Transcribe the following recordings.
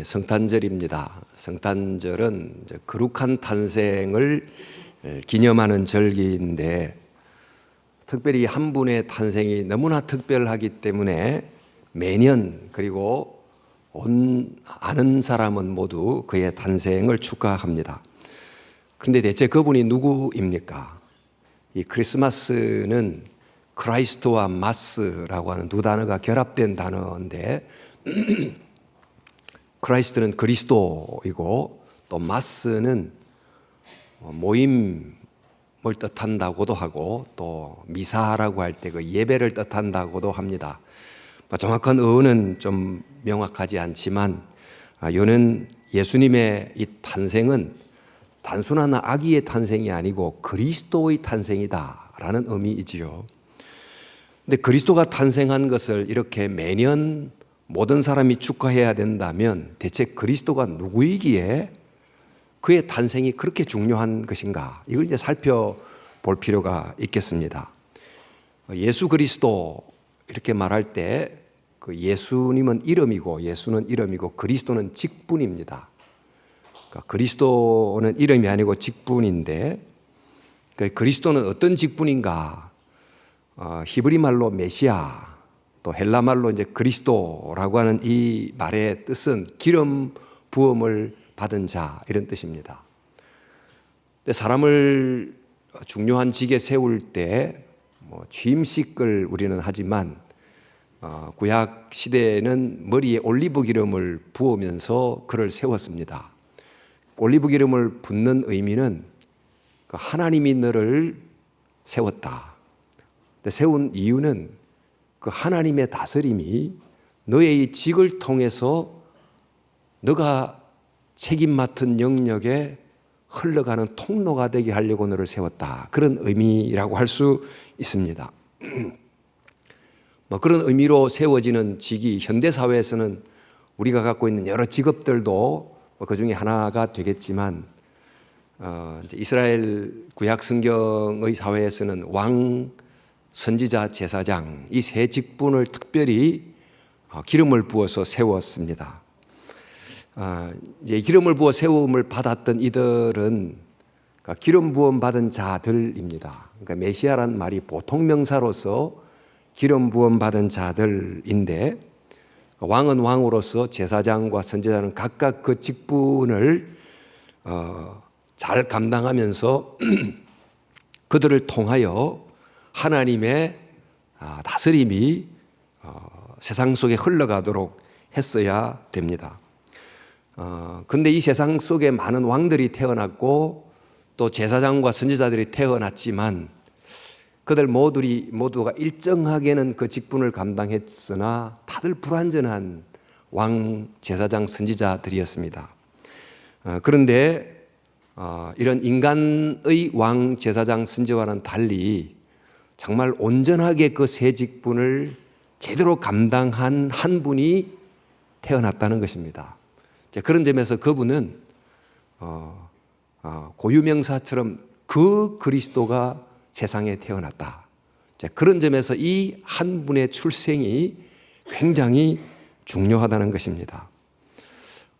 성탄절입니다. 성탄절은 이제 거룩한 탄생을 기념하는 절기인데, 특별히 한 분의 탄생이 너무나 특별하기 때문에 매년, 그리고 아는 사람은 모두 그의 탄생을 축하합니다. 그런데 대체 그분이 누구입니까? 이 크리스마스는 크라이스트와 마스라고 하는 두 단어가 결합된 단어인데, 크라이스트는 그리스도이고 또 마스는 모임을 뜻한다고도 하고, 또 미사라고 할 때 그 예배를 뜻한다고도 합니다. 정확한 어원은 좀 명확하지 않지만, 이는 예수님의 이 탄생은 단순한 아기의 탄생이 아니고 그리스도의 탄생이다라는 의미이지요. 근데 그리스도가 탄생한 것을 이렇게 매년 모든 사람이 축하해야 된다면 대체 그리스도가 누구이기에 그의 탄생이 그렇게 중요한 것인가? 이걸 이제 살펴볼 필요가 있겠습니다. 예수 그리스도 이렇게 말할 때 그 예수님은 이름이고, 예수는 이름이고, 그리스도는 직분입니다. 그러니까 그리스도는 이름이 아니고 직분인데, 그리스도는 어떤 직분인가? 히브리 말로 메시아, 또 헬라 말로 이제 그리스도라고 하는 이 말의 뜻은 기름 부음을 받은 자, 이런 뜻입니다. 근데 사람을 중요한 직에 세울 때 취임식을 우리는 하지만, 구약 시대에는 머리에 올리브 기름을 부으면서 그를 세웠습니다. 올리브 기름을 붓는 의미는 하나님이 너를 세웠다. 근데 세운 이유는 그 하나님의 다스림이 너의 이 직을 통해서 너가 책임 맡은 영역에 흘러가는 통로가 되게 하려고 너를 세웠다. 그런 의미라고 할 수 있습니다. 그런 의미로 세워지는 직이 현대사회에서는 우리가 갖고 있는 여러 직업들도 그 중에 하나가 되겠지만, 이스라엘 구약 성경의 사회에서는 왕, 선지자, 제사장 이 세 직분을 특별히 기름을 부어서 세웠습니다. 기름을 부어 세움을 받았던 이들은 기름 부음 받은 자들입니다. 그러니까 메시아란 말이 보통 명사로서 기름 부음 받은 자들인데, 왕은 왕으로서 제사장과 선지자는 각각 그 직분을 잘 감당하면서 그들을 통하여 하나님의 다스림이 세상 속에 흘러가도록 했어야 됩니다. 근데 이 세상 속에 많은 왕들이 태어났고 또 제사장과 선지자들이 태어났지만, 그들 모두가 일정하게는 그 직분을 감당했으나 다들 불완전한 왕, 제사장, 선지자들이었습니다. 그런데 이런 인간의 왕, 제사장, 선지자와는 달리 정말 온전하게 그 세 직분을 제대로 감당한 한 분이 태어났다는 것입니다. 그런 점에서 그분은 고유명사처럼 그 그리스도가 세상에 태어났다. 그런 점에서 이 한 분의 출생이 굉장히 중요하다는 것입니다.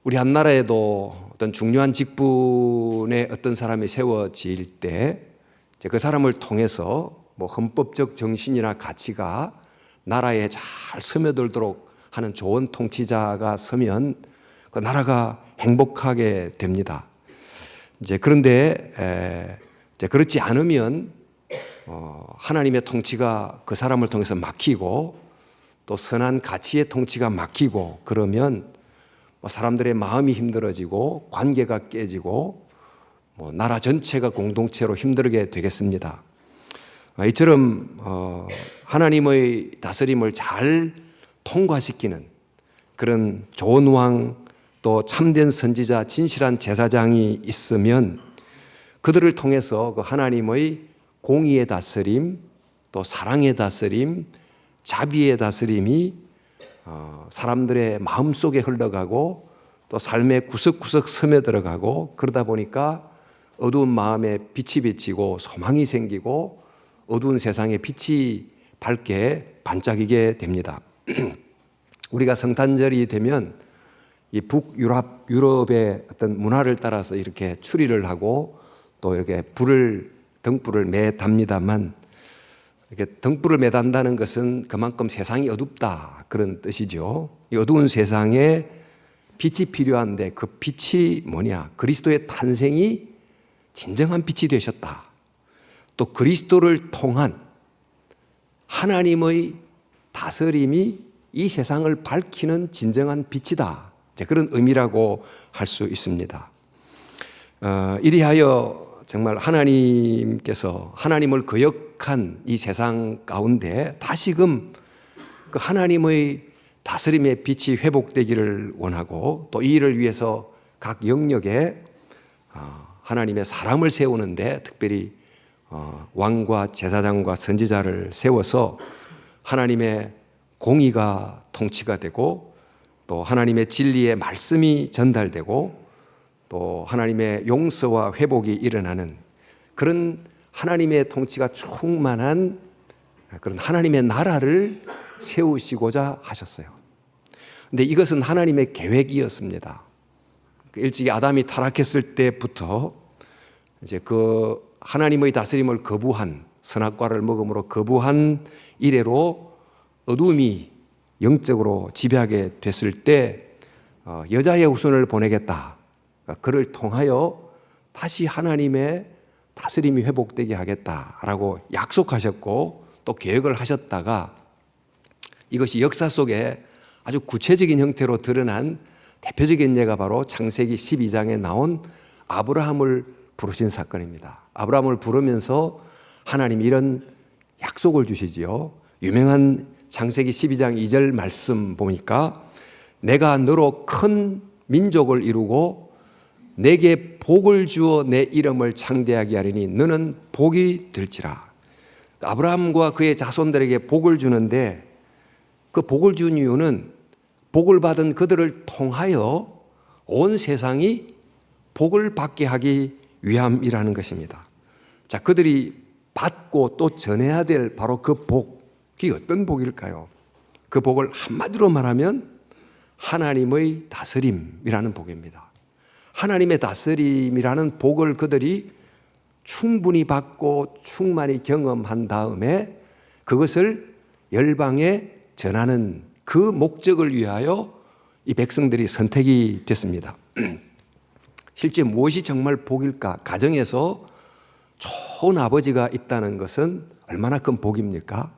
우리 한 나라에도 어떤 중요한 직분에 어떤 사람이 세워질 때 그 사람을 통해서 헌법적 정신이나 가치가 나라에 잘 스며들도록 하는 좋은 통치자가 서면 그 나라가 행복하게 됩니다. 그런데 그렇지 않으면 하나님의 통치가 그 사람을 통해서 막히고, 또 선한 가치의 통치가 막히고, 그러면 사람들의 마음이 힘들어지고 관계가 깨지고 나라 전체가 공동체로 힘들게 되겠습니다. 이처럼 하나님의 다스림을 잘 통과시키는 그런 좋은 왕, 또 참된 선지자, 진실한 제사장이 있으면 그들을 통해서 그 하나님의 공의의 다스림, 또 사랑의 다스림, 자비의 다스림이 사람들의 마음속에 흘러가고 또 삶의 구석구석 스며들어가고, 그러다 보니까 어두운 마음에 빛이 비치고 소망이 생기고 어두운 세상에 빛이 밝게 반짝이게 됩니다. 우리가 성탄절이 되면 이 북유럽의 어떤 문화를 따라서 이렇게 추리를 하고 또 이렇게 등불을 매답니다만, 이렇게 등불을 매단다는 것은 그만큼 세상이 어둡다 그런 뜻이죠. 이 어두운 세상에 빛이 필요한데 그 빛이 뭐냐? 그리스도의 탄생이 진정한 빛이 되셨다. 또 그리스도를 통한 하나님의 다스림이 이 세상을 밝히는 진정한 빛이다. 그런 의미라고 할 수 있습니다. 이리하여 정말 하나님께서 하나님을 거역한 이 세상 가운데 다시금 그 하나님의 다스림의 빛이 회복되기를 원하고, 또 이 일을 위해서 각 영역에 하나님의 사람을 세우는데 특별히 왕과 제사장과 선지자를 세워서 하나님의 공의가 통치가 되고, 또 하나님의 진리의 말씀이 전달되고, 또 하나님의 용서와 회복이 일어나는 그런 하나님의 통치가 충만한 그런 하나님의 나라를 세우시고자 하셨어요. 근데 이것은 하나님의 계획이었습니다. 일찍이 아담이 타락했을 때부터 이제 그 하나님의 다스림을 거부한, 선악과를 먹음으로 거부한 이래로 어둠이 영적으로 지배하게 됐을 때 여자의 후손을 보내겠다. 그를 통하여 다시 하나님의 다스림이 회복되게 하겠다라고 약속하셨고 또 계획을 하셨다가, 이것이 역사 속에 아주 구체적인 형태로 드러난 대표적인 예가 바로 창세기 12장에 나온 아브라함을 부르신 사건입니다. 아브라함을 부르면서 하나님이 이런 약속을 주시지요. 유명한 창세기 12장 2절 말씀 보니까, 내가 너로 큰 민족을 이루고 내게 복을 주어 내 이름을 창대하게 하리니 너는 복이 될지라. 아브라함과 그의 자손들에게 복을 주는데, 그 복을 준 이유는 복을 받은 그들을 통하여 온 세상이 복을 받게 하기 위함이라는 것입니다. 자, 그들이 받고 또 전해야 될 바로 그 복이 어떤 복일까요? 그 복을 한마디로 말하면 하나님의 다스림이라는 복입니다. 하나님의 다스림이라는 복을 그들이 충분히 받고 충만히 경험한 다음에 그것을 열방에 전하는 그 목적을 위하여 이 백성들이 선택이 됐습니다. 실제 무엇이 정말 복일까? 가정에서 좋은 아버지가 있다는 것은 얼마나 큰 복입니까?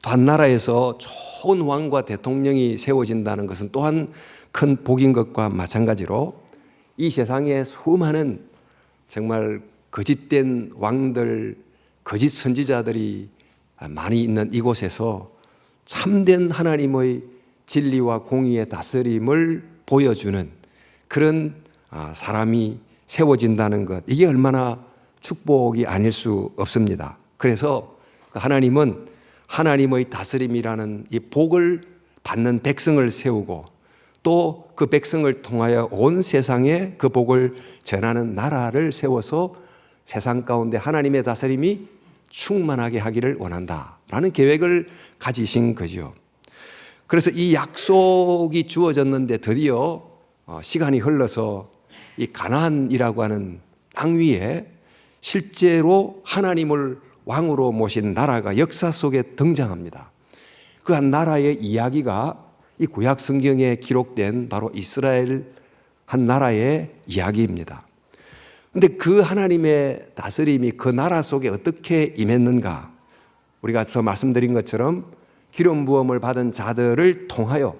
또 한 나라에서 좋은 왕과 대통령이 세워진다는 것은 또한 큰 복인 것과 마찬가지로, 이 세상에 수많은 정말 거짓된 왕들, 거짓 선지자들이 많이 있는 이곳에서 참된 하나님의 진리와 공의의 다스림을 보여주는 그런 사람이 세워진다는 것, 이게 얼마나 축복이 아닐 수 없습니다. 그래서 하나님은 하나님의 다스림이라는 이 복을 받는 백성을 세우고, 또 그 백성을 통하여 온 세상에 그 복을 전하는 나라를 세워서 세상 가운데 하나님의 다스림이 충만하게 하기를 원한다라는 계획을 가지신 거죠. 그래서 이 약속이 주어졌는데 드디어 시간이 흘러서 이 가나안이라고 하는 땅 위에 실제로 하나님을 왕으로 모신 나라가 역사 속에 등장합니다. 그 한 나라의 이야기가 이 구약 성경에 기록된 바로 이스라엘 한 나라의 이야기입니다. 그런데 그 하나님의 다스림이 그 나라 속에 어떻게 임했는가? 우리가 저 말씀드린 것처럼 기름 부음을 받은 자들을 통하여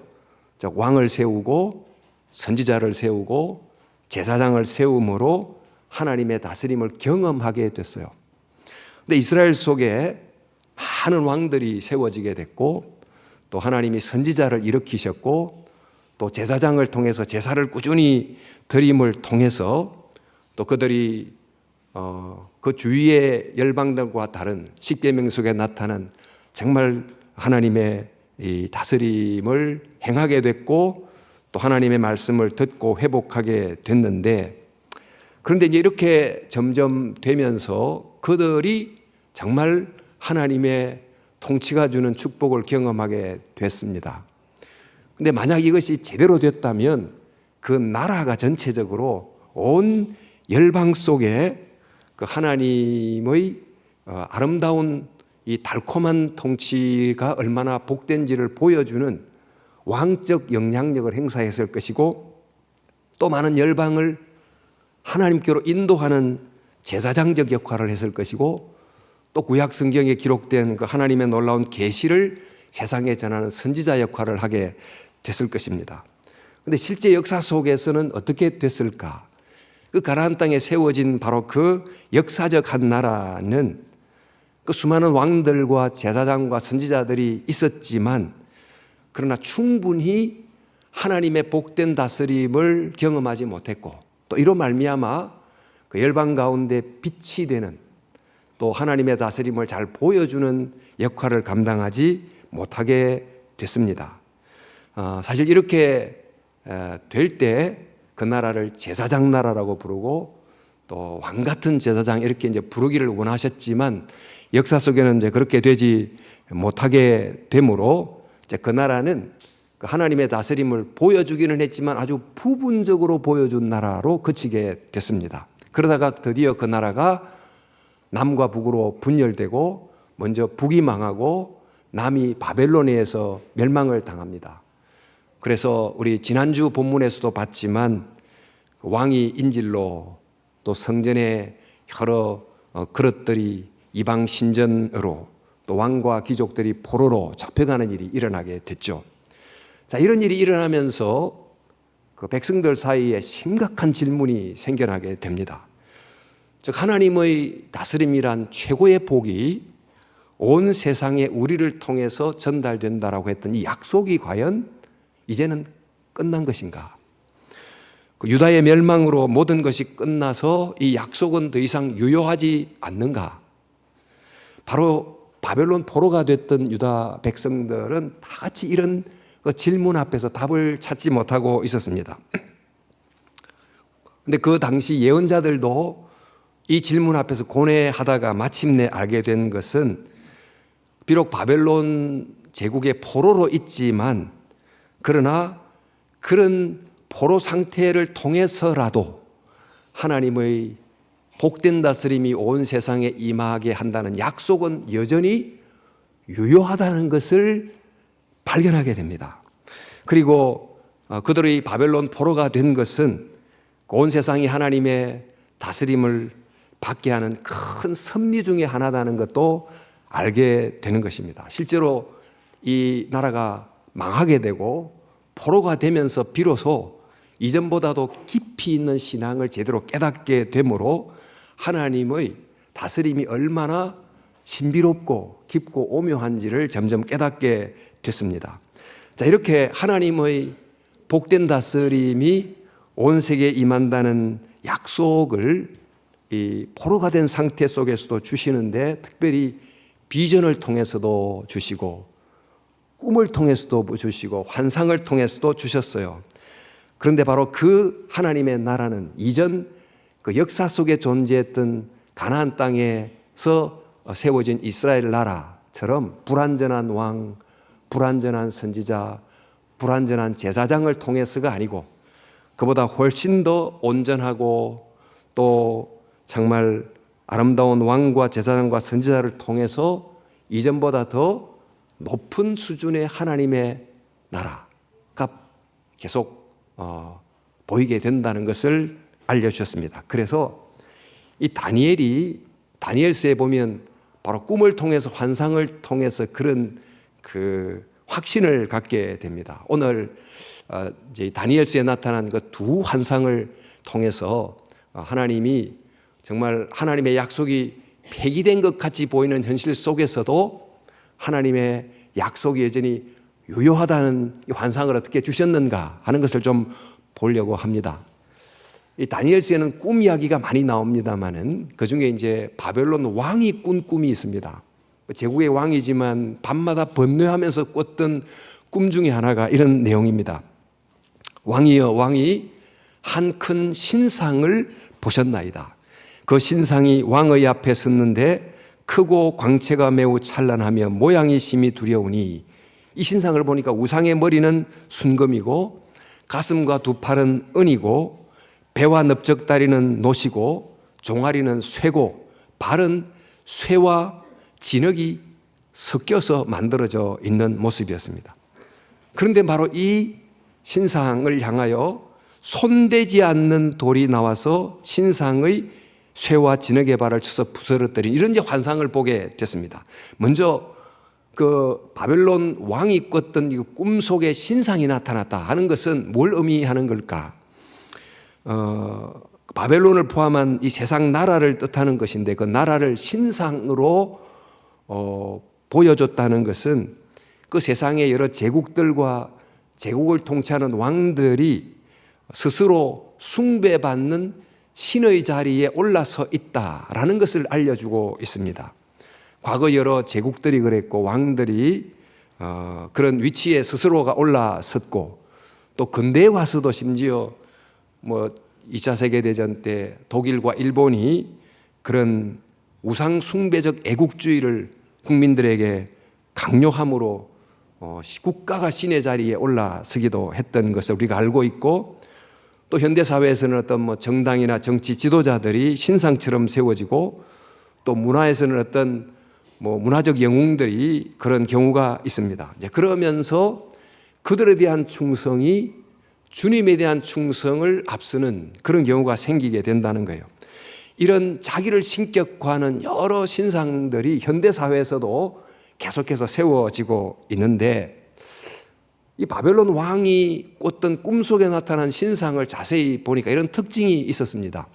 왕을 세우고 선지자를 세우고 제사장을 세움으로 하나님의 다스림을 경험하게 됐어요. 그런데 이스라엘 속에 많은 왕들이 세워지게 됐고, 또 하나님이 선지자를 일으키셨고, 또 제사장을 통해서 제사를 꾸준히 드림을 통해서 또 그들이 그 주위의 열방들과 다른 십계명 속에 나타난 정말 하나님의 이 다스림을 행하게 됐고, 또 하나님의 말씀을 듣고 회복하게 됐는데, 그런데 이제 이렇게 점점 되면서 그들이 정말 하나님의 통치가 주는 축복을 경험하게 됐습니다. 그런데 만약 이것이 제대로 됐다면 그 나라가 전체적으로 온 열방 속에 그 하나님의 아름다운 이 달콤한 통치가 얼마나 복된지를 보여주는 왕적 영향력을 행사했을 것이고, 또 많은 열방을 하나님께로 인도하는 제사장적 역할을 했을 것이고, 또 구약 성경에 기록된 그 하나님의 놀라운 계시를 세상에 전하는 선지자 역할을 하게 됐을 것입니다. 그런데 실제 역사 속에서는 어떻게 됐을까? 그 가나안 땅에 세워진 바로 그 역사적 한 나라는 그 수많은 왕들과 제사장과 선지자들이 있었지만, 그러나 충분히 하나님의 복된 다스림을 경험하지 못했고, 또 이로 말미암아 그 열방 가운데 빛이 되는, 또 하나님의 다스림을 잘 보여주는 역할을 감당하지 못하게 됐습니다. 사실 이렇게 될 때 그 나라를 제사장 나라라고 부르고, 또 왕 같은 제사장 이렇게 이제 부르기를 원하셨지만, 역사 속에는 이제 그렇게 되지 못하게 되므로 이제 그 나라는 그 하나님의 다스림을 보여주기는 했지만 아주 부분적으로 보여준 나라로 그치게 됐습니다. 그러다가 드디어 그 나라가 남과 북으로 분열되고, 먼저 북이 망하고 남이 바벨론에 의해서 멸망을 당합니다. 그래서 우리 지난주 본문에서도 봤지만 왕이 인질로, 또 성전의 여러 그릇들이 이방 신전으로, 또 왕과 귀족들이 포로로 잡혀가는 일이 일어나게 됐죠. 자, 이런 일이 일어나면서 그 백성들 사이에 심각한 질문이 생겨나게 됩니다. 즉, 하나님의 다스림이란 최고의 복이 온 세상에 우리를 통해서 전달된다라고 했던 이 약속이 과연 이제는 끝난 것인가? 그 유다의 멸망으로 모든 것이 끝나서 이 약속은 더 이상 유효하지 않는가? 바로 바벨론 포로가 됐던 유다 백성들은 다 같이 이런 그 질문 앞에서 답을 찾지 못하고 있었습니다. 그런데 그 당시 예언자들도 이 질문 앞에서 고뇌하다가 마침내 알게 된 것은, 비록 바벨론 제국의 포로로 있지만, 그러나 그런 포로 상태를 통해서라도 하나님의 복된 다스림이 온 세상에 임하게 한다는 약속은 여전히 유효하다는 것을 발견하게 됩니다. 그리고 그들의 바벨론 포로가 된 것은 온 세상이 하나님의 다스림을 받게 하는 큰 섭리 중에 하나다는 것도 알게 되는 것입니다. 실제로 이 나라가 망하게 되고 포로가 되면서 비로소 이전보다도 깊이 있는 신앙을 제대로 깨닫게 되므로 하나님의 다스림이 얼마나 신비롭고 깊고 오묘한지를 점점 깨닫게 됐습니다. 자, 이렇게 하나님의 복된 다스림이 온 세계에 임한다는 약속을 이 포로가 된 상태 속에서도 주시는데, 특별히 비전을 통해서도 주시고, 꿈을 통해서도 주시고, 환상을 통해서도 주셨어요. 그런데 바로 그 하나님의 나라는 이전 그 역사 속에 존재했던 가나안 땅에서 세워진 이스라엘 나라처럼 불완전한 왕, 불완전한 선지자, 불완전한 제사장을 통해서가 아니고, 그보다 훨씬 더 온전하고 또 정말 아름다운 왕과 제사장과 선지자를 통해서 이전보다 더 높은 수준의 하나님의 나라가 계속 보이게 된다는 것을 알려주셨습니다. 그래서 이 다니엘서에 보면 바로 꿈을 통해서, 환상을 통해서 그런 그 확신을 갖게 됩니다. 오늘 이제 다니엘서에 나타난 그 두 환상을 통해서 하나님이 정말 하나님의 약속이 폐기된 것 같이 보이는 현실 속에서도 하나님의 약속이 여전히 유효하다는 이 환상을 어떻게 주셨는가 하는 것을 좀 보려고 합니다. 이 다니엘서에는 꿈 이야기가 많이 나옵니다만은 그 중에 이제 바벨론 왕이 꾼 꿈이 있습니다. 제국의 왕이지만 밤마다 번뇌하면서 꿨던 꿈 중에 하나가 이런 내용입니다. 왕이여, 왕이 한 큰 신상을 보셨나이다. 그 신상이 왕의 앞에 섰는데 크고 광채가 매우 찬란하며 모양이 심히 두려우니, 이 신상을 보니까 우상의 머리는 순금이고 가슴과 두 팔은 은이고 배와 넓적다리는 노시고 종아리는 쇠고 발은 쇠와 진흙이 섞여서 만들어져 있는 모습이었습니다. 그런데 바로 이 신상을 향하여 손대지 않는 돌이 나와서 신상의 쇠와 진흙의 발을 쳐서 부스러뜨린 이런 환상을 보게 됐습니다. 먼저 그 바벨론 왕이 꿨던 이 꿈속에 신상이 나타났다 하는 것은 뭘 의미하는 걸까? 바벨론을 포함한 이 세상 나라를 뜻하는 것인데 그 나라를 신상으로 보여줬다는 것은 그 세상의 여러 제국들과 제국을 통치하는 왕들이 스스로 숭배받는 신의 자리에 올라서 있다라는 것을 알려주고 있습니다. 과거 여러 제국들이 그랬고 왕들이 그런 위치에 스스로가 올라섰고 또 근대에 와서도 심지어 2차 세계대전 때 독일과 일본이 그런 우상 숭배적 애국주의를 국민들에게 강요함으로 국가가 신의 자리에 올라서기도 했던 것을 우리가 알고 있고 또 현대사회에서는 어떤 정당이나 정치 지도자들이 신상처럼 세워지고 또 문화에서는 어떤 문화적 영웅들이 그런 경우가 있습니다. 그러면서 그들에 대한 충성이 주님에 대한 충성을 앞서는 그런 경우가 생기게 된다는 거예요. 이런 자기를 신격화하는 여러 신상들이 현대사회에서도 계속해서 세워지고 있는데 이 바벨론 왕이 꿨던 꿈속에 나타난 신상을 자세히 보니까 이런 특징이 있었습니다.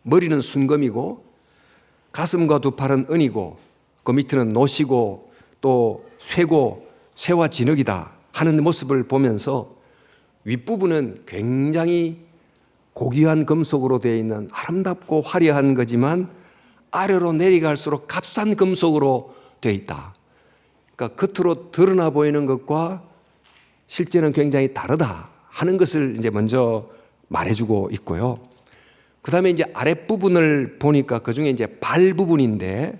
머리는 순금이고 가슴과 두 팔은 은이고 그 밑에는 노시고 또 쇠고 쇠와 진흙이다 하는 모습을 보면서 윗부분은 굉장히 고귀한 금속으로 되어 있는 아름답고 화려한 거지만 아래로 내려갈수록 값싼 금속으로 되어 있다. 그러니까 겉으로 드러나 보이는 것과 실제는 굉장히 다르다 하는 것을 이제 먼저 말해주고 있고요. 그 다음에 이제 아랫부분을 보니까 그 중에 이제 발 부분인데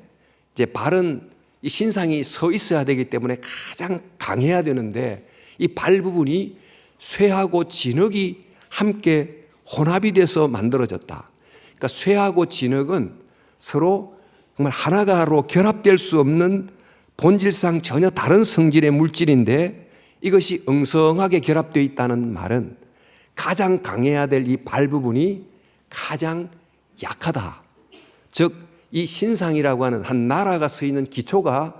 이제 발은 이 신상이 서 있어야 되기 때문에 가장 강해야 되는데 이 발 부분이 쇠하고 진흙이 함께 혼합이 돼서 만들어졌다. 그러니까 쇠하고 진흙은 서로 정말 하나가로 결합될 수 없는 본질상 전혀 다른 성질의 물질인데 이것이 엉성하게 결합되어 있다는 말은 가장 강해야 될 이 발 부분이 가장 약하다. 즉, 이 신상이라고 하는 한 나라가 서 있는 기초가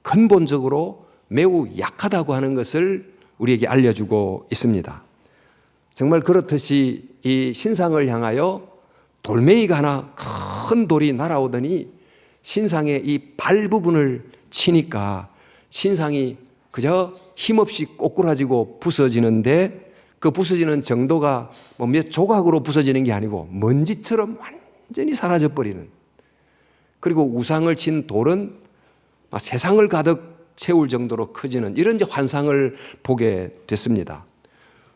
근본적으로 매우 약하다고 하는 것을 우리에게 알려주고 있습니다. 정말 그렇듯이 이 신상을 향하여 돌멩이가 하나 큰 돌이 날아오더니 신상의 이 발 부분을 치니까 신상이 그저 힘없이 꼬꾸라지고 부서지는데 그 부서지는 정도가 몇 조각으로 부서지는 게 아니고 먼지처럼 완전히 사라져버리는, 그리고 우상을 친 돌은 세상을 가득 채울 정도로 커지는 이런 이제 환상을 보게 됐습니다.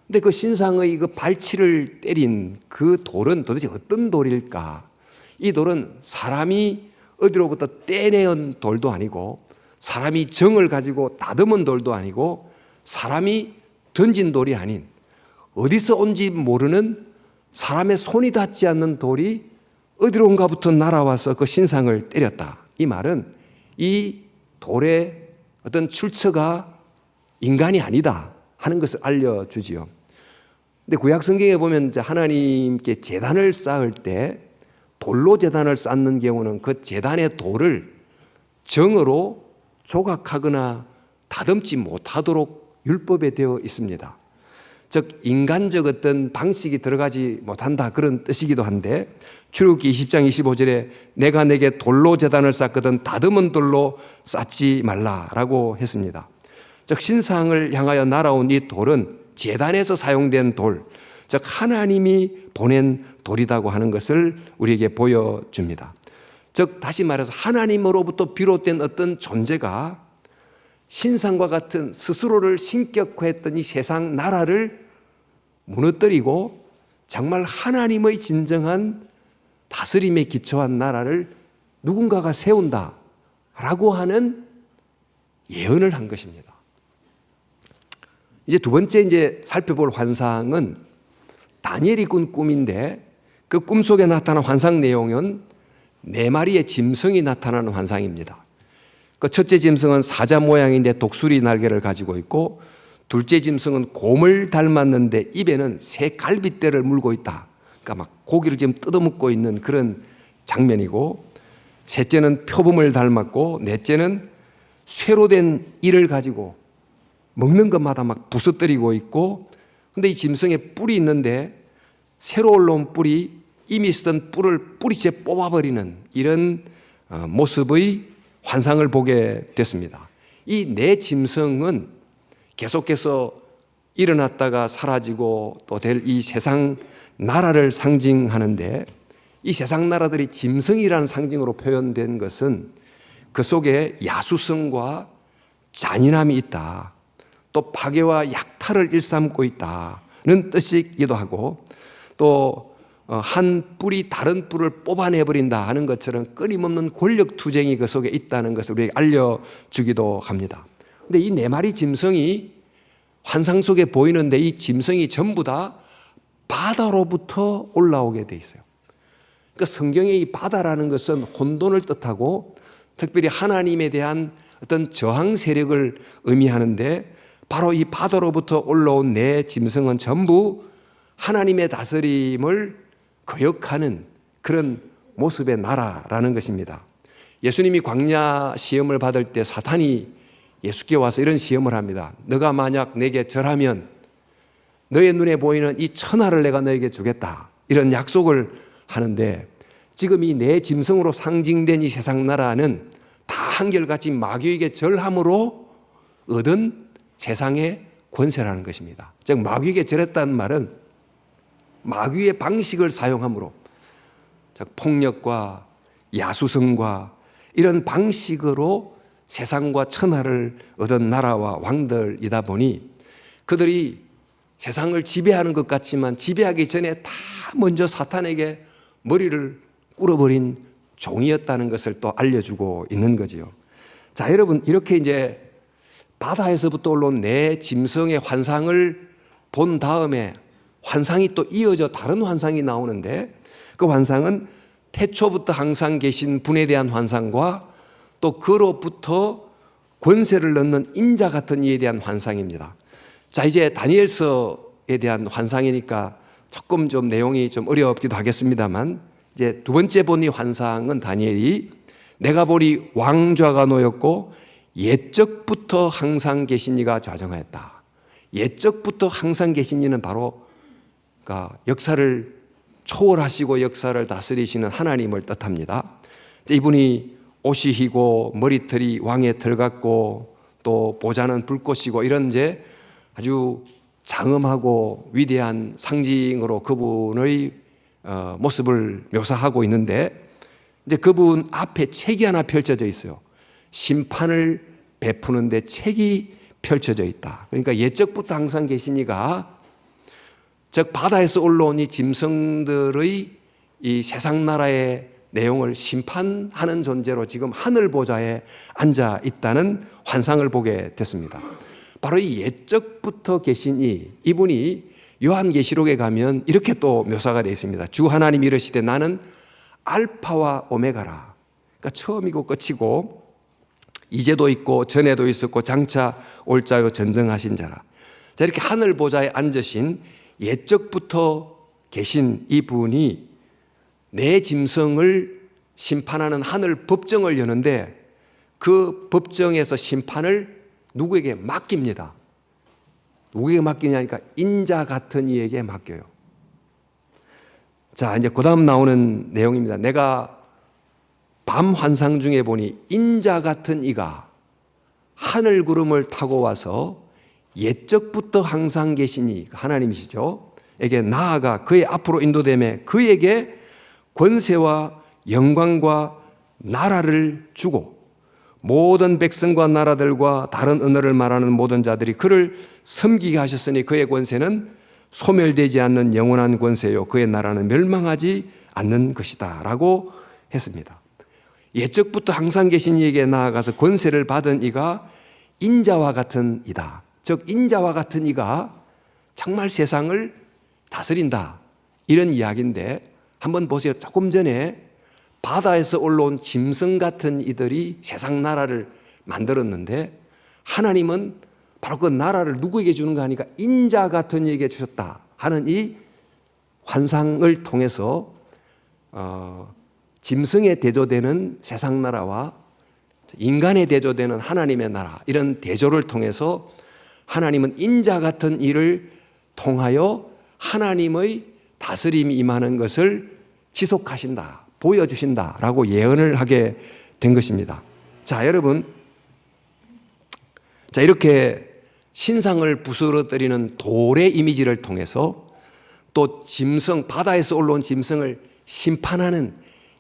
근데 그 신상의 그 발치를 때린 그 돌은 도대체 어떤 돌일까? 이 돌은 사람이 어디로부터 떼내온 돌도 아니고 사람이 정을 가지고 다듬은 돌도 아니고 사람이 던진 돌이 아닌 어디서 온지 모르는 사람의 손이 닿지 않는 돌이 어디론가부터 날아와서 그 신상을 때렸다. 이 말은 이 돌의 어떤 출처가 인간이 아니다 하는 것을 알려주지요. 근데 구약 성경에 보면 이제 하나님께 제단을 쌓을 때 돌로 제단을 쌓는 경우는 그 제단의 돌을 정으로 조각하거나 다듬지 못하도록 율법에 되어 있습니다. 즉 인간적 어떤 방식이 들어가지 못한다 그런 뜻이기도 한데 출애굽기 20장 25절에 내가 내게 돌로 제단을 쌓거든 다듬은 돌로 쌓지 말라라고 했습니다. 즉 신상을 향하여 날아온 이 돌은 제단에서 사용된 돌, 즉 하나님이 보낸 돌이라고 하는 것을 우리에게 보여줍니다. 즉 다시 말해서 하나님으로부터 비롯된 어떤 존재가 신상과 같은 스스로를 신격화했던 이 세상 나라를 무너뜨리고 정말 하나님의 진정한 다스림에 기초한 나라를 누군가가 세운다라고 하는 예언을 한 것입니다. 이제 두 번째 이제 살펴볼 환상은 다니엘이 꾼 꿈인데, 그 꿈 속에 나타난 환상 내용은 네 마리의 짐승이 나타나는 환상입니다. 그 첫째 짐승은 사자 모양인데 독수리 날개를 가지고 있고, 둘째 짐승은 곰을 닮았는데 입에는 새 갈빗대를 물고 있다. 그러니까 막 고기를 지금 뜯어먹고 있는 그런 장면이고, 셋째는 표범을 닮았고, 넷째는 쇠로 된 이를 가지고 먹는 것마다 막 부서뜨리고 있고, 근데 이 짐승에 뿔이 있는데 새로 올라온 뿔이 이미 쓰던 뿔을 뿌리째 뽑아버리는 이런 모습의 환상을 보게 됐습니다. 이 네 짐승은 계속해서 일어났다가 사라지고 또 될 이 세상 나라를 상징하는데, 이 세상 나라들이 짐승이라는 상징으로 표현된 것은 그 속에 야수성과 잔인함이 있다, 또 파괴와 약탈을 일삼고 있다는 뜻이기도 하고, 또 한 뿔이 다른 뿔을 뽑아내버린다 하는 것처럼 끊임없는 권력 투쟁이 그 속에 있다는 것을 우리에게 알려주기도 합니다. 근데 이 네 마리 짐승이 환상 속에 보이는데, 이 짐승이 전부 다 바다로부터 올라오게 돼 있어요. 그러니까 성경의 이 바다라는 것은 혼돈을 뜻하고 특별히 하나님에 대한 어떤 저항 세력을 의미하는데, 바로 이 바다로부터 올라온 네 짐승은 전부 하나님의 다스림을 거역하는 그런 모습의 나라라는 것입니다. 예수님이 광야 시험을 받을 때 사탄이 예수께 와서 이런 시험을 합니다. 너가 만약 내게 절하면 너의 눈에 보이는 이 천하를 내가 너에게 주겠다, 이런 약속을 하는데, 지금 이 네 짐승으로 상징된 이 세상 나라는 다 한결같이 마귀에게 절함으로 얻은 세상의 권세라는 것입니다. 즉 마귀에게 절했다는 말은 마귀의 방식을 사용함으로, 즉 폭력과 야수성과 이런 방식으로 세상과 천하를 얻은 나라와 왕들이다 보니, 그들이 세상을 지배하는 것 같지만 지배하기 전에 다 먼저 사탄에게 머리를 꿇어버린 종이었다는 것을 또 알려주고 있는 거지요. 자, 여러분, 이렇게 이제 바다에서부터 올라온 네 짐승의 환상을 본 다음에 환상이 또 이어져 다른 환상이 나오는데, 그 환상은 태초부터 항상 계신 분에 대한 환상과 또 그로부터 권세를 넣는 인자 같은 이에 대한 환상입니다. 자, 이제 다니엘서에 대한 환상이니까 조금 좀 내용이 좀 어렵기도 하겠습니다만, 이제 두 번째 본 이 환상은 다니엘이 내가 보니 왕좌가 놓였고 옛적부터 항상 계신 이가 좌정하였다. 옛적부터 항상 계신 이는 바로 그러니까 역사를 초월하시고 역사를 다스리시는 하나님을 뜻합니다. 이분이 옷이 희고 머리털이 왕의 털 같고 또 보좌는 불꽃이고 이런 이제 아주 장엄하고 위대한 상징으로 그분의 모습을 묘사하고 있는데, 이제 그분 앞에 책이 하나 펼쳐져 있어요. 심판을 베푸는데 책이 펼쳐져 있다. 그러니까 옛적부터 항상 계신 이가, 즉 바다에서 올라온 이 짐승들의 이 세상 나라의 내용을 심판하는 존재로 지금 하늘 보좌에 앉아 있다는 환상을 보게 됐습니다. 바로 이 옛적부터 계신 이분이 요한계시록에 가면 이렇게 또 묘사가 되어 있습니다. 주 하나님이 이르시되 나는 알파와 오메가라. 그러니까 처음이고 끝이고 이제도 있고 전에도 있었고 장차 올 자요 전등하신 자라. 자, 이렇게 하늘 보좌에 앉으신 옛적부터 계신 이분이 내 짐승을 심판하는 하늘 법정을 여는데, 그 법정에서 심판을 누구에게 맡깁니다. 누구에게 맡기냐니까 인자 같은 이에게 맡겨요. 자, 이제 그 다음 나오는 내용입니다. 내가 밤 환상 중에 보니 인자 같은 이가 하늘 구름을 타고 와서 옛적부터 항상 계시니 하나님이시죠. 에게 나아가 그의 앞으로 인도되매 그에게 권세와 영광과 나라를 주고 모든 백성과 나라들과 다른 언어를 말하는 모든 자들이 그를 섬기게 하셨으니 그의 권세는 소멸되지 않는 영원한 권세요 그의 나라는 멸망하지 않는 것이다 라고 했습니다. 옛적부터 항상 계신 이에게 나아가서 권세를 받은 이가 인자와 같은 이다. 즉 인자와 같은 이가 정말 세상을 다스린다, 이런 이야기인데, 한번 보세요. 조금 전에 바다에서 올라온 짐승 같은 이들이 세상 나라를 만들었는데, 하나님은 바로 그 나라를 누구에게 주는가 하니까 인자 같은 이에게 주셨다 하는 이 환상을 통해서 짐승에 대조되는 세상 나라와 인간에 대조되는 하나님의 나라, 이런 대조를 통해서 하나님은 인자 같은 일을 통하여 하나님의 다스림이 임하는 것을 지속하신다, 보여주신다라고 예언을 하게 된 것입니다. 자, 여러분, 자, 이렇게 신상을 부스러뜨리는 돌의 이미지를 통해서 또 짐승, 바다에서 올라온 짐승을 심판하는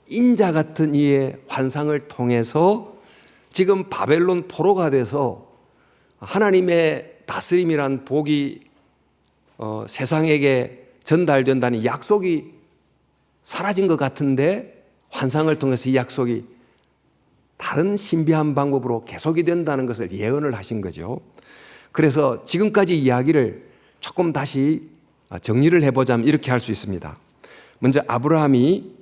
인자 같은 이의 환상을 통해서 지금 바벨론 포로가 돼서 하나님의 다스림이란 복이 세상에게 전달된다는 약속이 사라진 것 같은데, 환상을 통해서 이 약속이 다른 신비한 방법으로 계속이 된다는 것을 예언을 하신 거죠. 그래서 지금까지 이야기를 조금 다시 정리를 해보자면 이렇게 할 수 있습니다. 먼저 아브라함이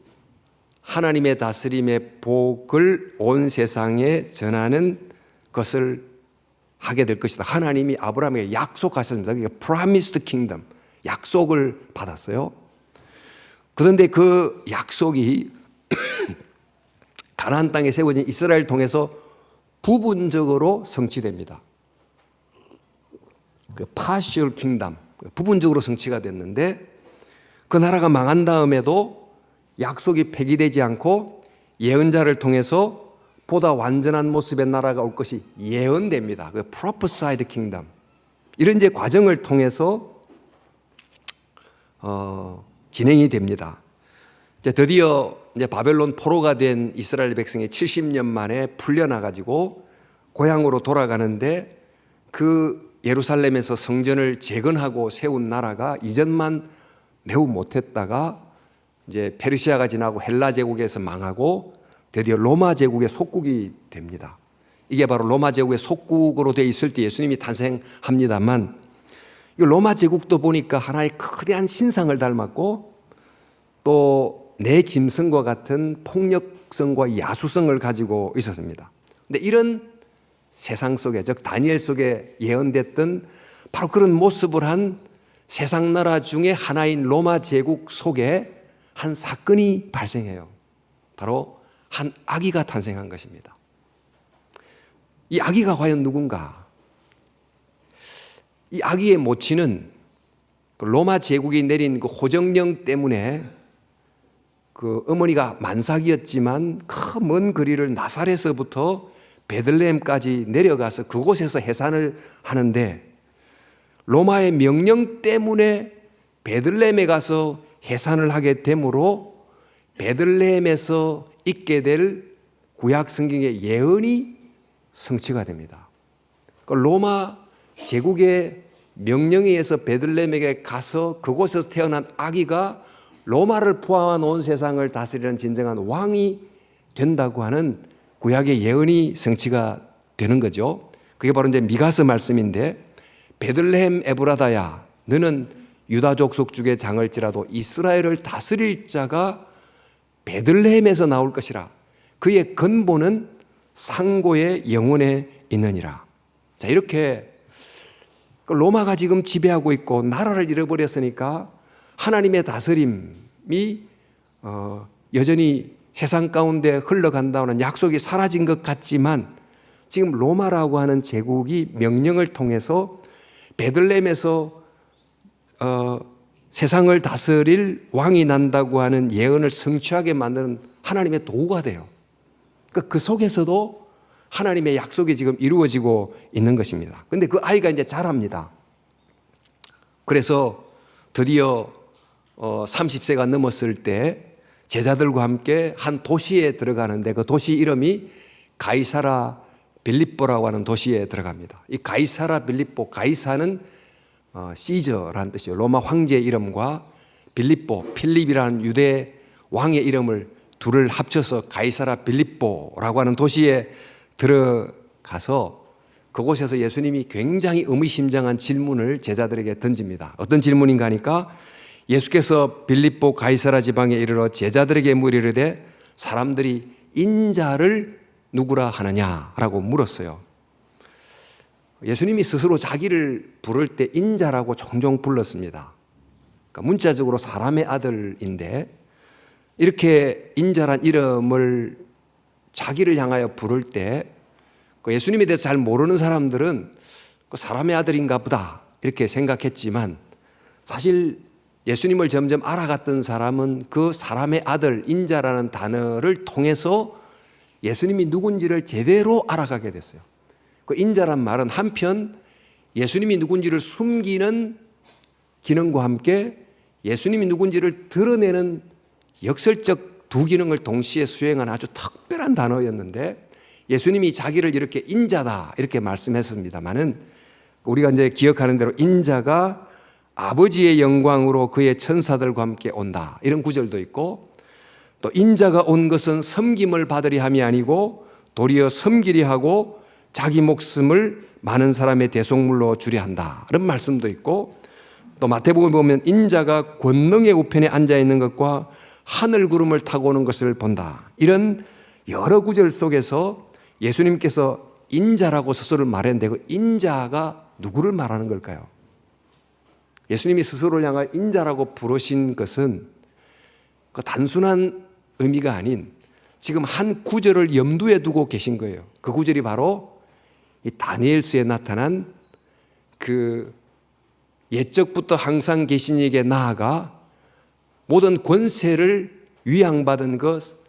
하나님의 다스림의 복을 온 세상에 전하는 것을 하게 될 것이다. 하나님이 아브라함에게 약속하셨습니다. 그러니까 promised kingdom, 약속을 받았어요. 그런데 그 약속이 가나안 땅에 세워진 이스라엘 통해서 부분적으로 성취됩니다. 그 partial kingdom, 부분적으로 성취가 됐는데, 그 나라가 망한 다음에도 약속이 폐기되지 않고 예언자를 통해서 보다 완전한 모습의 나라가 올 것이 예언됩니다. 그 prophesied kingdom. 이런 이제 과정을 통해서 진행이 됩니다. 이제 드디어 이제 바벨론 포로가 된 이스라엘 백성이 70년 만에 풀려나가지고 고향으로 돌아가는데, 그 예루살렘에서 성전을 재건하고 세운 나라가 이전만 매우 못했다가 이제 페르시아가 지나고 헬라 제국에서 망하고 드디어 로마 제국의 속국이 됩니다. 이게 바로 로마 제국의 속국으로 되어 있을 때 예수님이 탄생합니다만, 이 로마 제국도 보니까 하나의 거대한 신상을 닮았고 또 내 짐승과 같은 폭력성과 야수성을 가지고 있었습니다. 근데 이런 세상 속에, 즉 다니엘 속에 예언됐던 바로 그런 모습을 한 세상 나라 중에 하나인 로마 제국 속에 한 사건이 발생해요. 바로 한 아기가 탄생한 것입니다. 이 아기가 과연 누군가? 이 아기의 모친은 그 로마 제국이 내린 그 호정령 때문에 그 어머니가 만삭이었지만 그 먼 거리를 나사렛에서부터 베들레헴까지 내려가서 그곳에서 해산을 하는데, 로마의 명령 때문에 베들레헴에 가서 해산을 하게 되므로 베들레헴에서 있게 될 구약 성경의 예언이 성취가 됩니다. 그 로마 제국의 명령에 의해서 베들레헴에 가서 그곳에서 태어난 아기가 로마를 포함한 온 세상을 다스리는 진정한 왕이 된다고 하는 구약의 예언이 성취가 되는 거죠. 그게 바로 이제 미가서 말씀인데, 베들레헴 에브라다야, 너는 유다 족속 중에 장을지라도 이스라엘을 다스릴 자가 베들레헴에서 나올 것이라. 그의 근본은 상고의 영혼에 있느니라. 자, 이렇게 로마가 지금 지배하고 있고 나라를 잃어버렸으니까 하나님의 다스림이 여전히 세상 가운데 흘러간다는 약속이 사라진 것 같지만, 지금 로마라고 하는 제국이 명령을 통해서 베들레헴에서 세상을 다스릴 왕이 난다고 하는 예언을 성취하게 만드는 하나님의 도구가 돼요. 그 속에서도 하나님의 약속이 지금 이루어지고 있는 것입니다. 그런데 그 아이가 이제 자랍니다. 그래서 드디어 30세가 넘었을 때 제자들과 함께 한 도시에 들어가는데, 그 도시 이름이 가이사라 빌립보라고 하는 도시에 들어갑니다. 이 가이사라 빌립보, 가이사는 시저라는 뜻이에요. 로마 황제의 이름과 빌립보, 필립이라는 유대 왕의 이름을 둘을 합쳐서 가이사라 빌립보라고 하는 도시에 들어가서 그곳에서 예수님이 굉장히 의미심장한 질문을 제자들에게 던집니다. 어떤 질문인가 하니까 예수께서 빌립보 가이사라 지방에 이르러 제자들에게 물으시되 사람들이 인자를 누구라 하느냐라고 물었어요. 예수님이 스스로 자기를 부를 때 인자라고 종종 불렀습니다. 그러니까 문자적으로 사람의 아들인데 이렇게 인자란 이름을 자기를 향하여 부를 때 예수님에 대해서 잘 모르는 사람들은 사람의 아들인가 보다 이렇게 생각했지만 사실 예수님을 점점 알아갔던 사람은 그 사람의 아들 인자라는 단어를 통해서 예수님이 누군지를 제대로 알아가게 됐어요. 그 인자란 말은 한편 예수님이 누군지를 숨기는 기능과 함께 예수님이 누군지를 드러내는 역설적 두 기능을 동시에 수행한 아주 특별한 단어였는데 예수님이 자기를 이렇게 인자다 이렇게 말씀했습니다만은 우리가 이제 기억하는 대로 인자가 아버지의 영광으로 그의 천사들과 함께 온다 이런 구절도 있고 또 인자가 온 것은 섬김을 받으려 함이 아니고 도리어 섬기려 하고 자기 목숨을 많은 사람의 대속물로 주려 한다 이런 말씀도 있고 또 마태복음에 보면 인자가 권능의 우편에 앉아 있는 것과 하늘 구름을 타고 오는 것을 본다 이런 여러 구절 속에서 예수님께서 인자라고 스스로를 말했는데 그 인자가 누구를 말하는 걸까요? 예수님이 스스로를 향하여 인자라고 부르신 것은 그 단순한 의미가 아닌 지금 한 구절을 염두에 두고 계신 거예요. 그 구절이 바로 이 다니엘서에 나타난 그 옛적부터 항상 계신 이에게 나아가 모든 권세를 위앙받은 것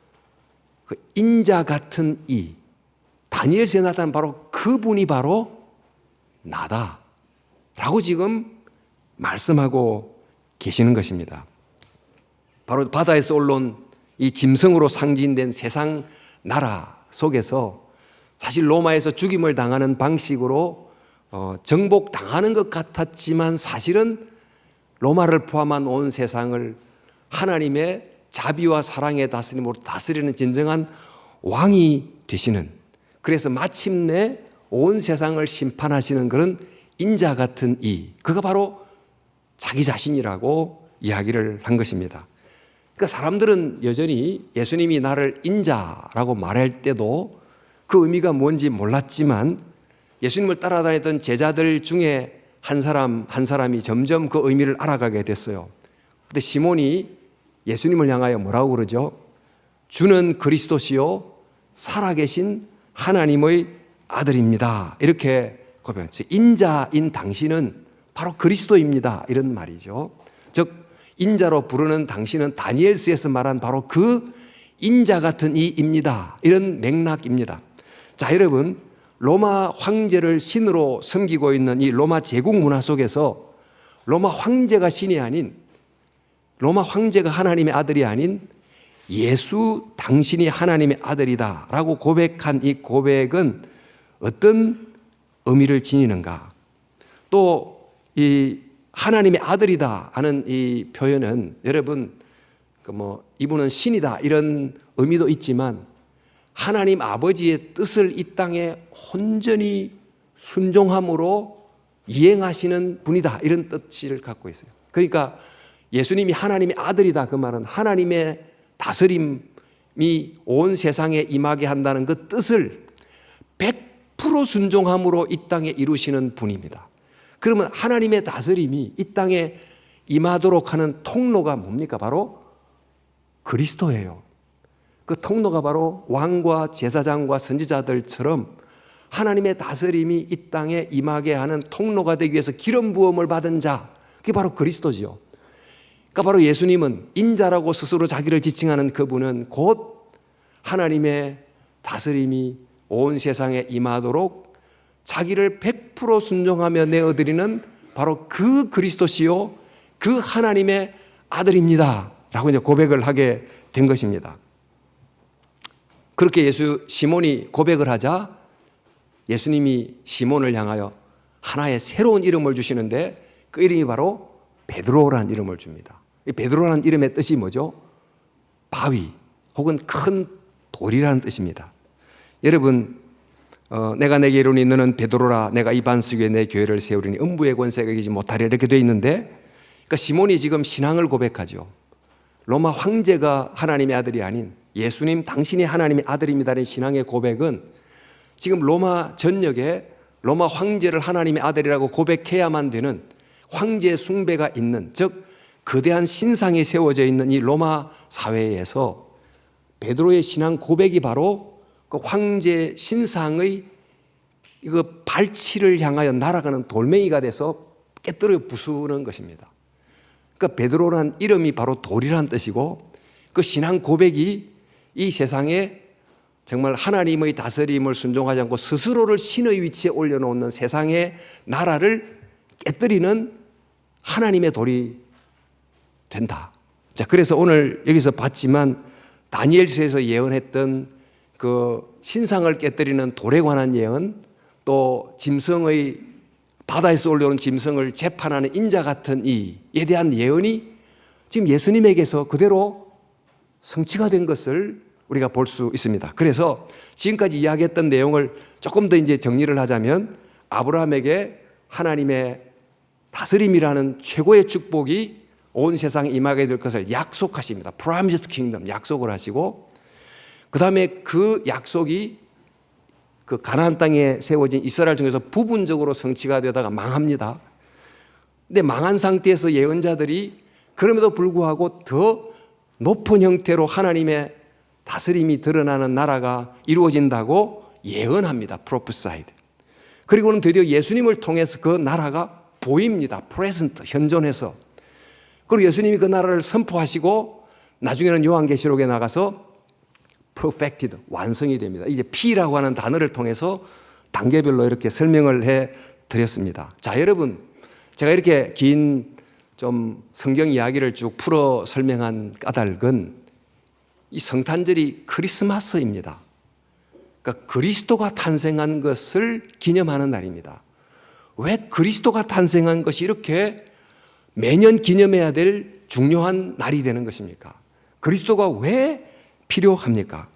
그 인자 같은 이 다니엘서에 나타난 바로 그분이 바로 나다라고 지금 말씀하고 계시는 것입니다. 바로 바다에서 올라온 이 짐승으로 상징된 세상 나라 속에서 사실 로마에서 죽임을 당하는 방식으로 정복당하는 것 같았지만 사실은 로마를 포함한 온 세상을 하나님의 자비와 사랑의 다스림으로 다스리는 진정한 왕이 되시는 그래서 마침내 온 세상을 심판하시는 그런 인자 같은 그가 바로 자기 자신이라고 이야기를 한 것입니다. 그러니까 사람들은 여전히 예수님이 나를 인자라고 말할 때도 그 의미가 뭔지 몰랐지만 예수님을 따라다니던 제자들 중에 한 사람이 점점 그 의미를 알아가게 됐어요. 근데 시몬이 예수님을 향하여 뭐라고 그러죠? 주는 그리스도시요 살아계신 하나님의 아들입니다. 이렇게 고백했어요. 인자인 당신은 바로 그리스도입니다. 이런 말이죠. 즉 인자로 부르는 당신은 다니엘서에서 말한 바로 그 인자 같은 이입니다. 이런 맥락입니다. 자, 여러분 로마 황제를 신으로 섬기고 있는 이 로마 제국 문화 속에서 로마 황제가 신이 아닌 로마 황제가 하나님의 아들이 아닌 예수 당신이 하나님의 아들이다 라고 고백한 이 고백은 어떤 의미를 지니는가? 또 이 하나님의 아들이다 하는 이 표현은 여러분 이분은 신이다 이런 의미도 있지만 하나님 아버지의 뜻을 이 땅에 온전히 순종함으로 이행하시는 분이다 이런 뜻을 갖고 있어요. 그러니까 예수님이 하나님의 아들이다 그 말은 하나님의 다스림이 온 세상에 임하게 한다는 그 뜻을 100% 순종함으로 이 땅에 이루시는 분입니다. 그러면 하나님의 다스림이 이 땅에 임하도록 하는 통로가 뭡니까? 바로 그리스도예요. 그 통로가 바로 왕과 제사장과 선지자들처럼 하나님의 다스림이 이 땅에 임하게 하는 통로가 되기 위해서 기름 부음을 받은 자, 그게 바로 그리스도지요. 그러니까 바로 예수님은 인자라고 스스로 자기를 지칭하는 그분은 곧 하나님의 다스림이 온 세상에 임하도록 자기를 100% 순종하며 내어드리는 바로 그 그리스도시요 그 하나님의 아들입니다 라고 이제 고백을 하게 된 것입니다. 그렇게 시몬이 고백을 하자 예수님이 시몬을 향하여 하나의 새로운 이름을 주시는데 그 이름이 바로 베드로라는 이름을 줍니다. 이 베드로라는 이름의 뜻이 뭐죠? 바위 혹은 큰 돌이라는 뜻입니다. 여러분 내가 내게 이르노니 너는 베드로라 내가 이 반석 위에 내 교회를 세우리니 음부의 권세가 이기지 못하리라 이렇게 되어 있는데, 그러니까 시몬이 지금 신앙을 고백하죠. 로마 황제가 하나님의 아들이 아닌 예수님 당신이 하나님의 아들입니다라는 신앙의 고백은 지금 로마 전역에 로마 황제를 하나님의 아들이라고 고백해야만 되는 황제 숭배가 있는, 즉 거대한 신상이 세워져 있는 이 로마 사회에서 베드로의 신앙 고백이 바로 그 황제 신상의 이거 발치를 향하여 날아가는 돌멩이가 돼서 깨뜨려 부수는 것입니다. 그러니까 베드로란 이름이 바로 돌이라는 뜻이고, 그 신앙 고백이 이 세상에 정말 하나님의 다스림을 순종하지 않고 스스로를 신의 위치에 올려놓는 세상의 나라를 깨뜨리는 하나님의 돌이 된다. 자, 그래서 오늘 여기서 봤지만 다니엘서에서 예언했던 그 신상을 깨뜨리는 돌에 관한 예언, 또 짐승의 바다에서 올라오는 짐승을 재판하는 인자 같은 이에 대한 예언이 지금 예수님에게서 그대로 성취가 된 것을 우리가 볼 수 있습니다. 그래서 지금까지 이야기했던 내용을 조금 더 이제 정리를 하자면, 아브라함에게 하나님의 다스림이라는 최고의 축복이 온 세상에 임하게 될 것을 약속하십니다. Promised Kingdom 약속을 하시고, 그 다음에 그 약속이 그 가나안 땅에 세워진 이스라엘 중에서 부분적으로 성취가 되다가 망합니다. 근데 망한 상태에서 예언자들이 그럼에도 불구하고 더 높은 형태로 하나님의 다스림이 드러나는 나라가 이루어진다고 예언합니다. Prophesied. 그리고는 드디어 예수님을 통해서 그 나라가 보입니다. Present, 현존해서. 그리고 예수님이 그 나라를 선포하시고 나중에는 요한계시록에 나가서 perfected, 완성이 됩니다. 이제 P라고 하는 단어를 통해서 단계별로 이렇게 설명을 해 드렸습니다. 자, 여러분, 제가 이렇게 긴 좀 성경 이야기를 쭉 풀어 설명한 까닭은 이 성탄절이 크리스마스입니다. 그러니까 그리스도가 탄생한 것을 기념하는 날입니다. 왜 그리스도가 탄생한 것이 이렇게 매년 기념해야 될 중요한 날이 되는 것입니까? 그리스도가 왜 필요합니까?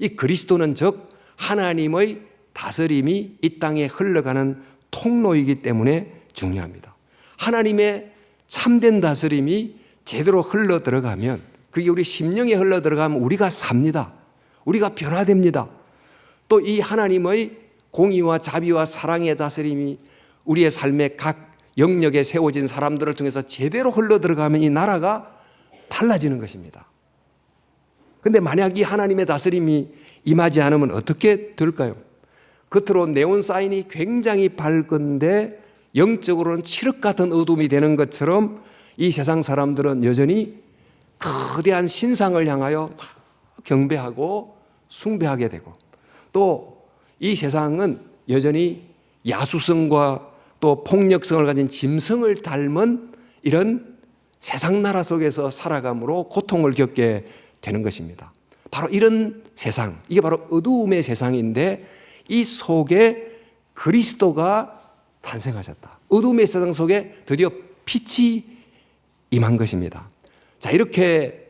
이 그리스도는 즉 하나님의 다스림이 이 땅에 흘러가는 통로이기 때문에 중요합니다. 하나님의 참된 다스림이 제대로 흘러 들어가면, 그게 우리 심령에 흘러 들어가면 우리가 삽니다. 우리가 변화됩니다. 또 이 하나님의 공의와 자비와 사랑의 다스림이 우리의 삶의 각 영역에 세워진 사람들을 통해서 제대로 흘러 들어가면 이 나라가 달라지는 것입니다. 그런데 만약 이 하나님의 다스림이 임하지 않으면 어떻게 될까요? 겉으로 네온 사인이 굉장히 밝은데 영적으로는 칠흑 같은 어둠이 되는 것처럼 이 세상 사람들은 여전히 거대한 신상을 향하여 경배하고 숭배하게 되고, 또 이 세상은 여전히 야수성과 또 폭력성을 가진 짐승을 닮은 이런 세상 나라 속에서 살아감으로 고통을 겪게 되는 것입니다. 바로 이런 세상, 이게 바로 어두움의 세상인데 이 속에 그리스도가 탄생하셨다. 어둠의 세상 속에 드디어 빛이 임한 것입니다. 자, 이렇게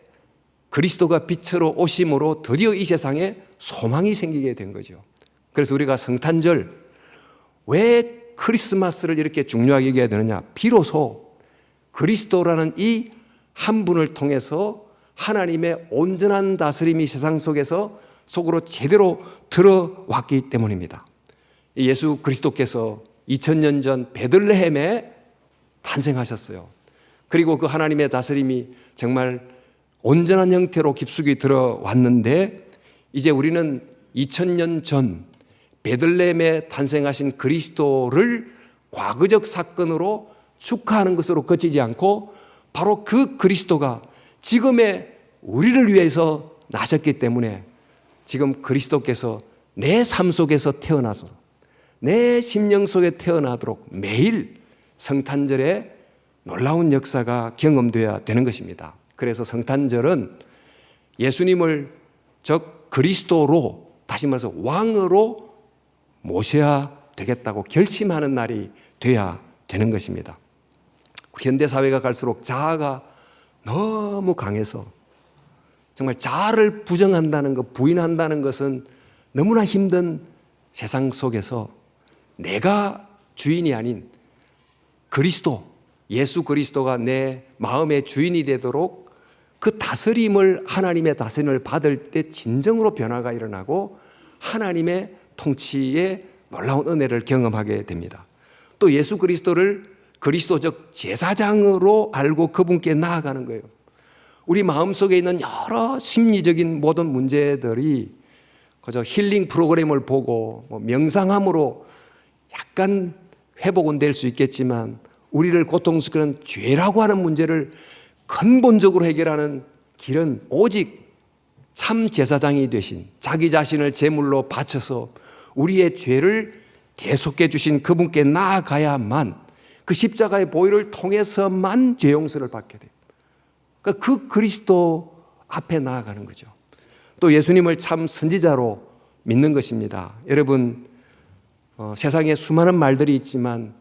그리스도가 빛으로 오심으로 드디어 이 세상에 소망이 생기게 된 거죠. 그래서 우리가 성탄절, 왜 크리스마스를 이렇게 중요하게 여겨야 되느냐? 비로소 그리스도라는 이 한 분을 통해서 하나님의 온전한 다스림이 세상 속으로 제대로 들어왔기 때문입니다. 예수 그리스도께서 2000년 전 베들레헴에 탄생하셨어요. 그리고 그 하나님의 다스림이 정말 온전한 형태로 깊숙이 들어왔는데, 이제 우리는 2000년 전 베들레헴에 탄생하신 그리스도를 과거적 사건으로 축하하는 것으로 그치지 않고 바로 그 그리스도가 지금의 우리를 위해서 나셨기 때문에 지금 그리스도께서 내 삶 속에서 태어나도록, 내 심령 속에 태어나도록 매일 성탄절에 놀라운 역사가 경험되어야 되는 것입니다. 그래서 성탄절은 예수님을 즉 그리스도로, 다시 말해서 왕으로 모셔야 되겠다고 결심하는 날이 돼야 되는 것입니다. 현대사회가 갈수록 자아가 너무 강해서 정말 자아를 부정한다는 것, 부인한다는 것은 너무나 힘든 세상 속에서 내가 주인이 아닌 그리스도, 예수 그리스도가 내 마음의 주인이 되도록 그 다스림을, 하나님의 다스림을 받을 때 진정으로 변화가 일어나고 하나님의 통치의 놀라운 은혜를 경험하게 됩니다. 또 예수 그리스도를 그리스도적 제사장으로 알고 그분께 나아가는 거예요. 우리 마음속에 있는 여러 심리적인 모든 문제들이 그저 힐링 프로그램을 보고 명상함으로 약간 회복은 될 수 있겠지만 우리를 고통스럽게 하는 죄라고 하는 문제를 근본적으로 해결하는 길은 오직 참 제사장이 되신, 자기 자신을 제물로 바쳐서 우리의 죄를 대속해 주신 그분께 나아가야만, 그 십자가의 보혈을 통해서만 죄 용서를 받게 돼요. 그러니까 그 그리스도 앞에 나아가는 거죠. 또 예수님을 참 선지자로 믿는 것입니다. 여러분, 세상에 수많은 말들이 있지만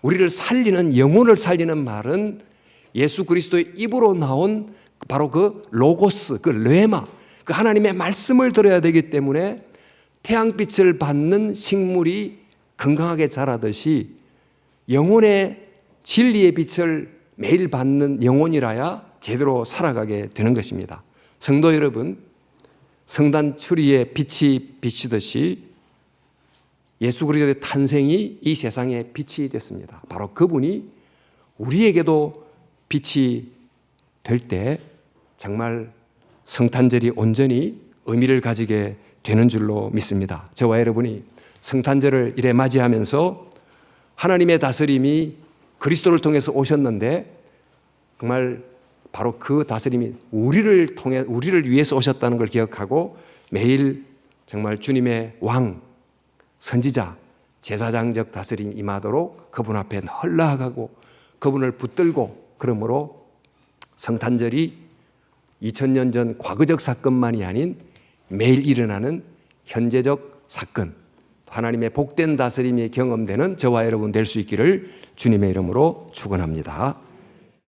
우리를 살리는, 영혼을 살리는 말은 예수 그리스도의 입으로 나온 바로 그 로고스, 그 레마, 그 하나님의 말씀을 들어야 되기 때문에 태양빛을 받는 식물이 건강하게 자라듯이 영혼의 진리의 빛을 매일 받는 영혼이라야 제대로 살아가게 되는 것입니다. 성도 여러분, 성단 추리의 빛이 비치듯이 예수 그리스도의 탄생이 이 세상에 빛이 됐습니다. 바로 그분이 우리에게도 빛이 될 때 정말 성탄절이 온전히 의미를 가지게 되는 줄로 믿습니다. 저와 여러분이 성탄절을 이래 맞이하면서 하나님의 다스림이 그리스도를 통해서 오셨는데 정말 바로 그 다스림이 우리를 위해서 오셨다는 걸 기억하고 매일 정말 주님의 왕, 선지자, 제사장적 다스림이 임하도록 그분 앞에 늘 나아가고 그분을 붙들고, 그러므로 성탄절이 2000년 전 과거적 사건만이 아닌 매일 일어나는 현재적 사건, 하나님의 복된 다스림이 경험되는 저와 여러분 될 수 있기를 주님의 이름으로 축원합니다.